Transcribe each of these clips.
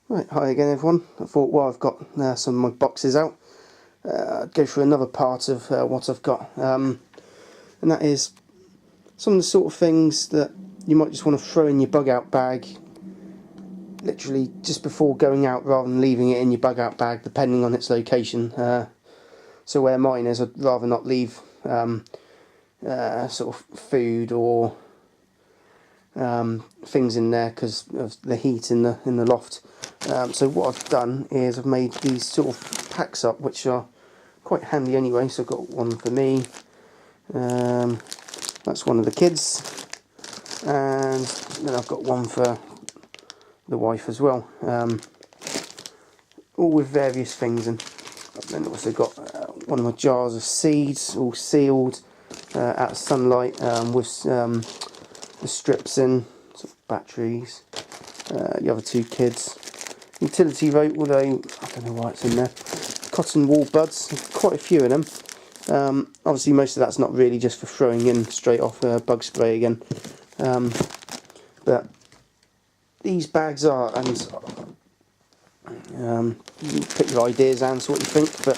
Right, hi again everyone. I thought while I've got some of my boxes out, I'd go through another part of what I've got, and that is some of the sort of things that you might just want to throw in your bug out bag literally just before going out rather than leaving it in your bug out bag depending on its location. So where mine is, I'd rather not leave sort of food or things in there because of the heat in the loft. So what I've done is I've made these sort of packs up, which are quite handy anyway. So I've got one for me, that's one of the kids, and then I've got one for the wife as well, all with various things in. I've then also got one of my jars of seeds, all sealed, out of sunlight, with the strips in, sort of batteries, the other two kids. Utility rope, although I don't know why it's in there. Cotton wool buds, quite a few of them. Obviously most of that's not really, just for throwing in straight off bug spray again. But these bags are, and you put your ideas down, so what you think, but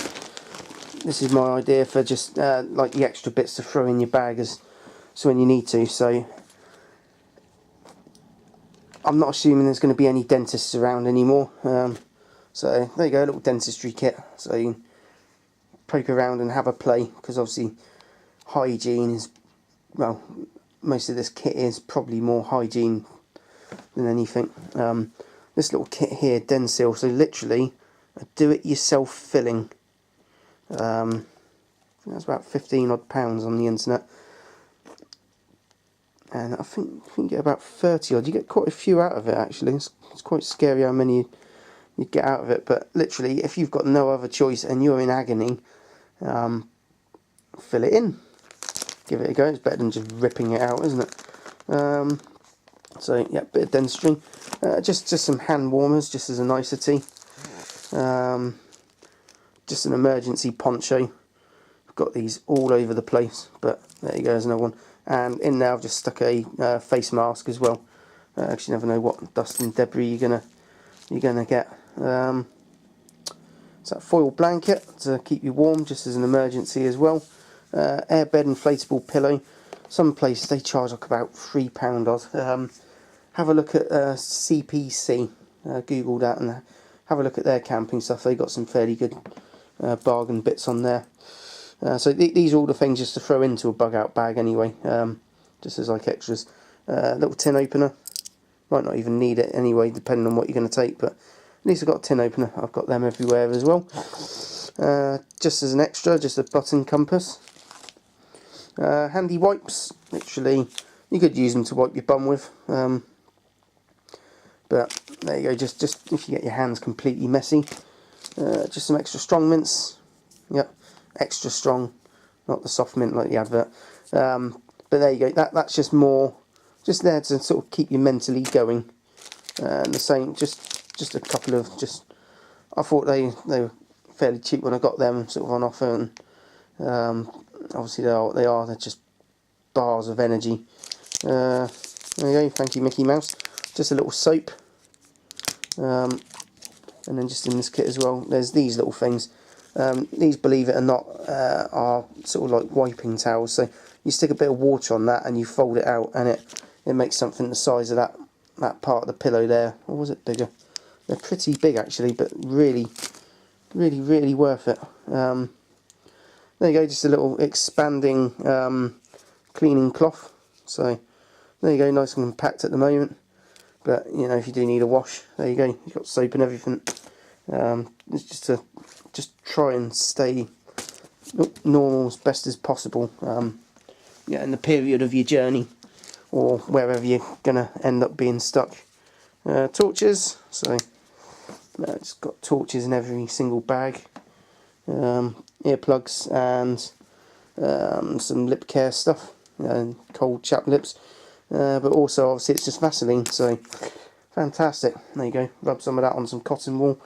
this is my idea for just like the extra bits to throw in your bag as so when you need to. So I'm not assuming there's going to be any dentists around anymore, so there you go, a little dentistry kit, so you can poke around and have a play, because obviously hygiene is, well, most of this kit is probably more hygiene than anything. This little kit here, Densil, so literally a do-it-yourself filling. I think that's about 15 odd pounds on the internet, and I think you get about 30 odd. You get quite a few out of it actually. It's quite scary how many you get out of it, but literally if you've got no other choice and you're in agony, fill it in, give it a go. It's better than just ripping it out, isn't it? So yeah, bit of dentistry, just some hand warmers, just as a nicety, just an emergency poncho. I've got these all over the place, but there you go, there's another one. And in there I've just stuck a face mask as well, because you never know what dust and debris you're gonna get. It's that foil blanket to keep you warm, just as an emergency as well. Airbed inflatable pillow. Some places they charge like about £3 odd. Have a look at CPC. Google that and have a look at their camping stuff. They got some fairly good bargain bits on there. So these are all the things just to throw into a bug out bag anyway, just as like extras. Little tin opener, might not even need it anyway depending on what you're going to take, but at least I've got a tin opener. I've got them everywhere as well. Just as an extra, just a button compass. Handy wipes, literally you could use them to wipe your bum with, but there you go, just if you get your hands completely messy. Just some extra strong mints. Yep, extra strong, not the soft mint like the advert. But there you go, that's just more, just there to sort of keep you mentally going. And the same, just a couple of, I thought they were fairly cheap when I got them, sort of on offer, and obviously they're just bars of energy. There you go, thank you Mickey Mouse. Just a little soap, and then just in this kit as well, there's these little things. These, believe it or not, are sort of like wiping towels. So you stick a bit of water on that and you fold it out, and it makes something the size of that part of the pillow there. Or was it bigger? They're pretty big actually, but really worth it. There you go, just a little expanding cleaning cloth. So there you go, nice and compact at the moment. But you know, if you do need a wash, there you go. You've got soap and everything. It's just to try and stay normal as best as possible. Yeah, in the period of your journey or wherever you're gonna end up being stuck. Torches. So just got torches in every single bag. Earplugs and some lip care stuff, cold chapped lips, but also obviously it's just Vaseline, so fantastic. There you go, rub some of that on some cotton wool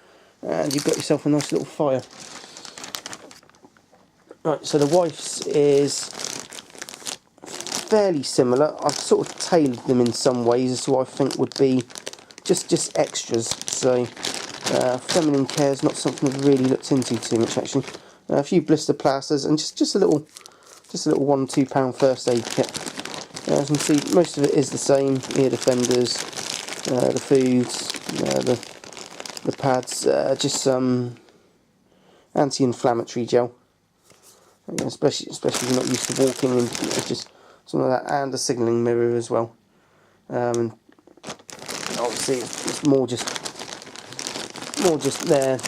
and you've got yourself a nice little fire. Right, so the wife's is fairly similar. I've sort of tailored them in some ways as to what I think would be just extras. So Feminine care is not something I've really looked into too much actually. A few blister plasters and just a little £1 or £2 first aid kit. As you can see, most of it is the same: ear defenders, the foods, the pads, just some anti-inflammatory gel. Especially if you're not used to walking, and just some of that, and a signalling mirror as well. And obviously it's more just there.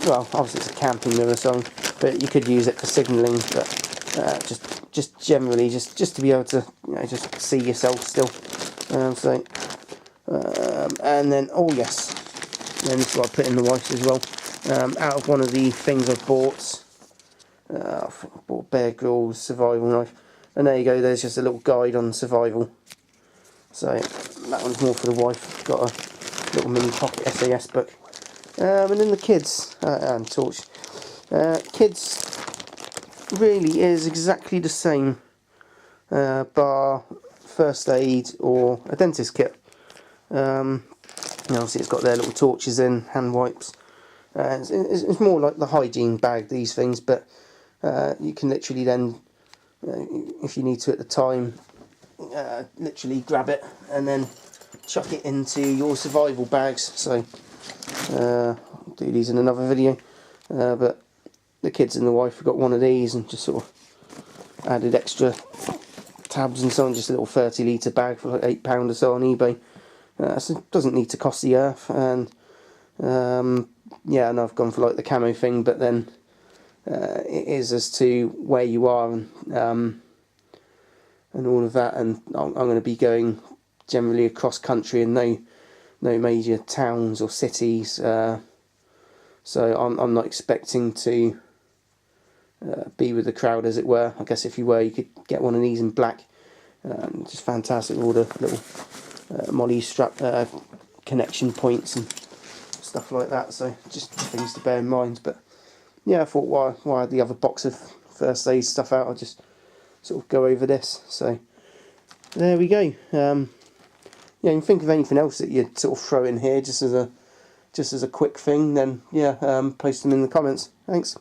Well, obviously it's a camping mirror, so but you could use it for signalling. But just generally, just to be able to just see yourself still. And then yes, and this is what I put in the wife's as well. Out of one of the things I've bought. I think I bought Bear Grylls survival knife, and there you go, there's just a little guide on survival. So that one's more for the wife. Got a little mini pocket SAS book. And then the kids, and torch. Kids really is exactly the same, bar first aid or a dentist kit. Obviously it's got their little torches in, hand wipes. It's more like the hygiene bag, these things, but you can literally then, if you need to at the time, literally grab it and then chuck it into your survival bags. So I'll do these in another video, but the kids and the wife have got one of these and just sort of added extra tabs and so on, just a little 30 litre bag for like £8 or so on eBay. So it doesn't need to cost the earth. And yeah, and I've gone for like the camo thing, but then it is as to where you are and all of that. And I'm going to be going generally across country and no major towns or cities. So I'm not expecting to be with the crowd, as it were. I guess if you were, you could get one of these in black. Just fantastic, all the little molly strap connection points and stuff like that. So just things to bear in mind. But yeah, I thought why I had the other box of first aid stuff out, I'll just sort of go over this. So there we go. Yeah, you can think of anything else that you'd sort of throw in here just as a quick thing, then yeah, post them in the comments. Thanks.